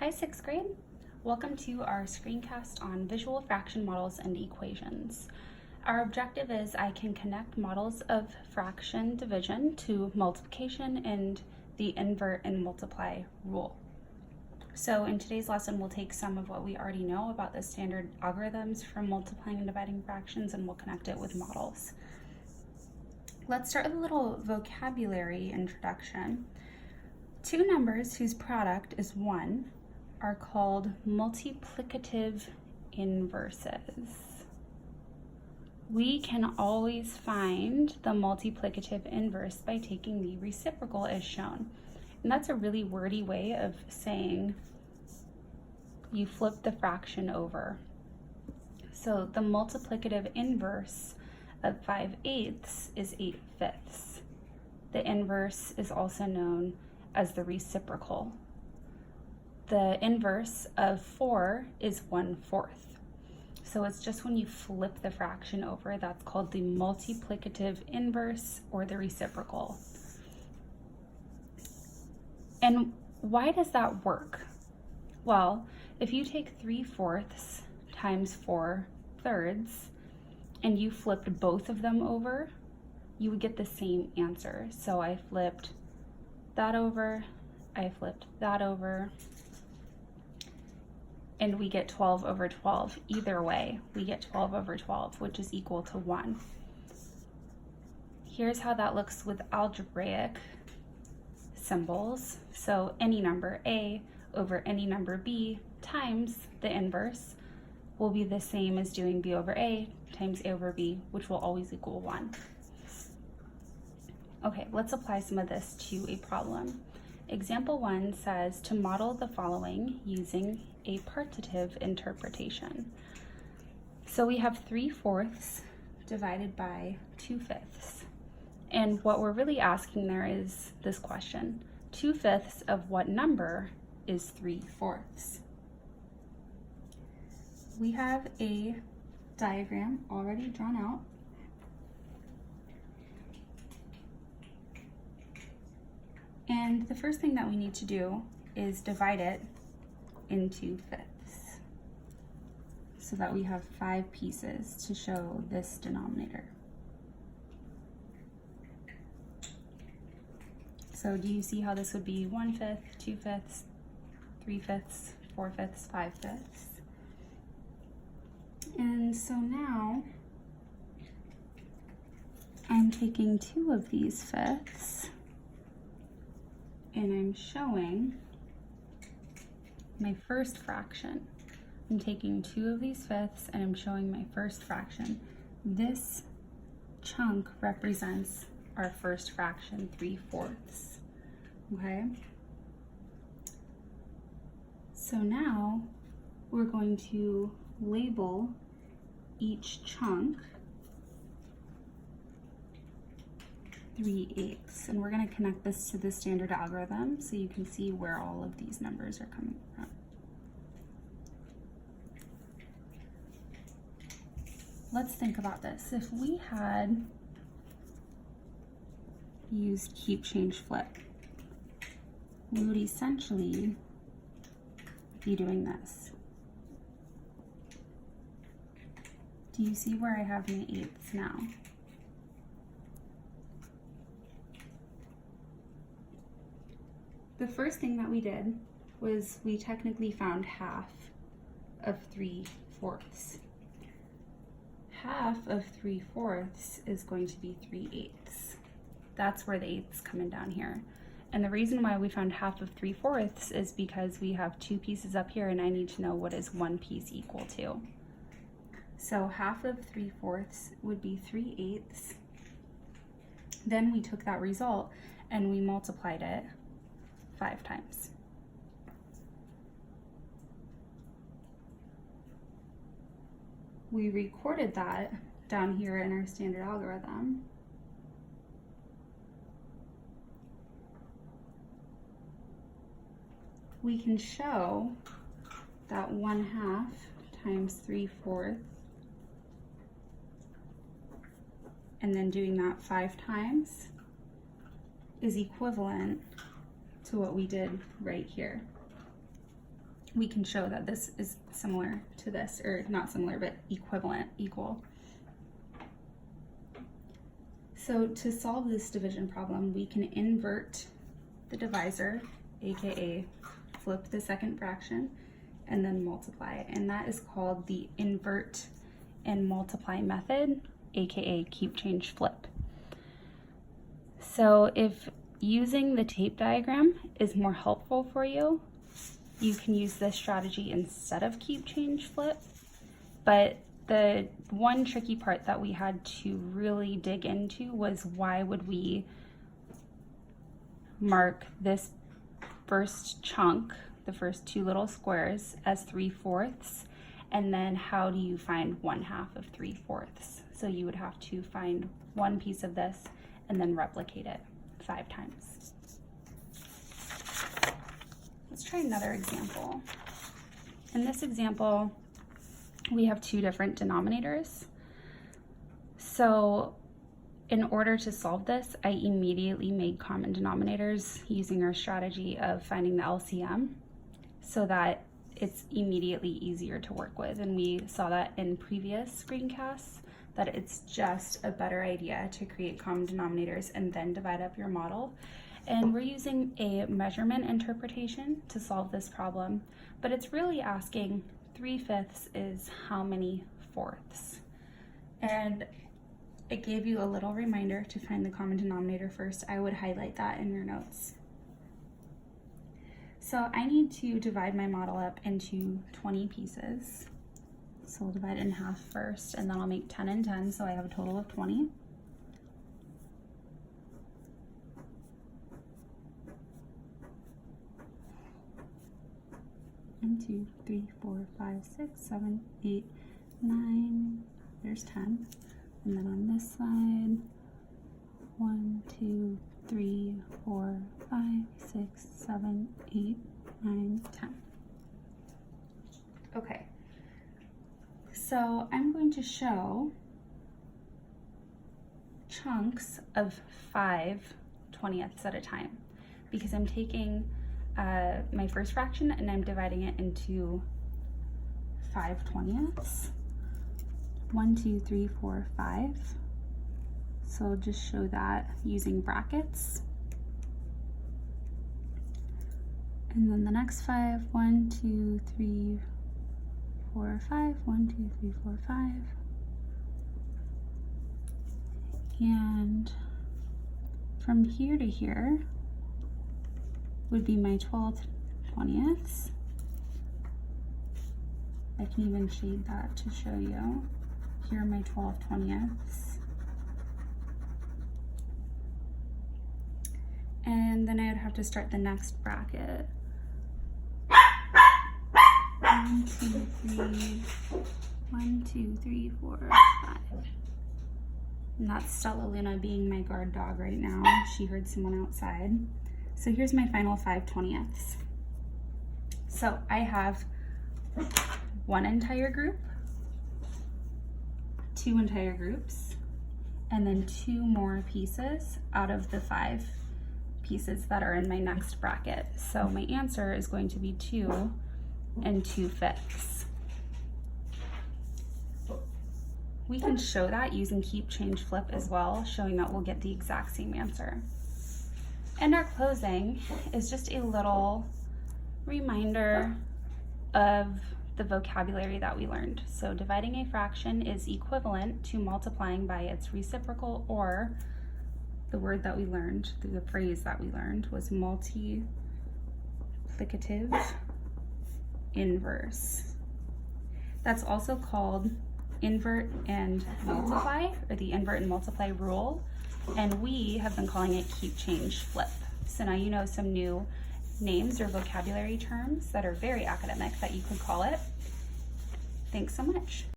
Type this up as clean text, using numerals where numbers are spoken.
Hi, 6th grade. Welcome to our screencast on visual fraction models and equations. Our objective is I can connect models of fraction division to multiplication and the invert and multiply rule. So in today's lesson, we'll take some of what we already know about the standard algorithms for multiplying and dividing fractions, and we'll connect it with models. Let's start with a little vocabulary introduction. Two numbers whose product is 1 are called multiplicative inverses. We can always find the multiplicative inverse by taking the reciprocal as shown. And that's a really wordy way of saying you flip the fraction over. So the multiplicative inverse of 5/8 is 8/5. The inverse is also known as the reciprocal. The inverse of 4 is 1/4. So it's just when you flip the fraction over, that's called the multiplicative inverse or the reciprocal. And why does that work? Well, if you take 3/4 times 4/3 and you flipped both of them over, you would get the same answer. So I flipped that over, I flipped that over, and we get 12 over 12. Either way, we get 12 over 12, which is equal to 1. Here's how that looks with algebraic symbols. So any number A over any number B times the inverse will be the same as doing B over A times A over B, which will always equal 1. Okay, let's apply some of this to a problem. Example 1 says to model the following using a partitive interpretation. So we have 3/4 divided by 2/5. And what we're really asking there is this question: 2/5 of what number is 3/4? We have a diagram already drawn out. And the first thing that we need to do is divide it into fifths so that we have 5 pieces to show this denominator. So do you see how this would be 1/5, 2/5, 3/5, 4/5, 5/5? And so now I'm taking 2 of these fifths and I'm showing my first fraction. I'm taking 2 of these fifths and I'm showing my first fraction. This chunk represents our first fraction, 3/4. Okay? So now we're going to label each chunk 3/8, and we're going to connect this to the standard algorithm so you can see where all of these numbers are coming from. Let's think about this. If we had used keep, change, flip, we would essentially be doing this. Do you see where I have my 8ths now? The first thing that we did was we technically found half of 3/4. Half of 3/4 is going to be 3/8. That's where the 8ths come in down here. And the reason why we found half of 3/4 is because we have 2 pieces up here and I need to know what is 1 piece equal to. So half of 3/4 would be 3/8. Then we took that result and we multiplied it 5 times. We recorded that down here in our standard algorithm. We can show that 1/2 times 3/4 and then doing that 5 times is equivalent to what we did right here. we can show that this is similar to this, or not similar, but equivalent, equal. So to solve this division problem, we can invert the divisor, aka flip the second fraction, and then multiply. And that is called the invert and multiply method, aka keep, change, flip. So if using the tape diagram is more helpful for you, you can use this strategy instead of keep, change, flip. But the one tricky part that we had to really dig into was, why would we mark this first chunk, the first two little squares, as 3/4, and then how do you find 1/2 of 3/4? So you would have to find one piece of this and then replicate it 5 times. Let's try another example. In this example, we have 2 different denominators. So in order to solve this, I immediately made common denominators using our strategy of finding the LCM so that it's immediately easier to work with. And we saw that in previous screencasts, that it's just a better idea to create common denominators and then divide up your model. And we're using a measurement interpretation to solve this problem, but it's really asking 3/5 is how many fourths? And it gave you a little reminder to find the common denominator first. I would highlight that in your notes. So I need to divide my model up into 20 pieces. So we'll divide it in half first, and then I'll make 10 and 10, so I have a total of 20. One, 2, 3, 4, 5, 6, 7, 8, 9, there's 10. And then on this side, 1, 2, 3, 4, 5, 6, 7, 8, 9, 10. Okay, so I'm going to show chunks of 5/20ths at a time, because I'm taking my first fraction and I'm dividing it into 5/20ths. 1, 2, 3, 4, 5. So I'll just show that using brackets. And then the next 5, 1, 2, 3, 4, 5, 1, 2, 3, 4, 5. And from here to here would be my 12/20ths. I can even shade that to show you. Here are my 12/20ths. And then I would have to start the next bracket. 1, 2, 3, 1, 2, 3, 4, 5. And that's Stella Luna being my guard dog right now. She heard someone outside. So here's my final 5/20ths. So I have one entire group, 2 entire groups, and then 2 more pieces out of the 5 pieces that are in my next bracket. So my answer is going to be 2 and 2/5. We can show that using keep, change, flip as well, showing that we'll get the exact same answer. And our closing is just a little reminder of the vocabulary that we learned. So dividing a fraction is equivalent to multiplying by its reciprocal, or the word that we learned, the phrase that we learned was multiplicative inverse. That's also called invert and multiply, or the invert and multiply rule. And we have been calling it keep, change, flip. So now you know some new names or vocabulary terms that are very academic that you could call it. Thanks so much.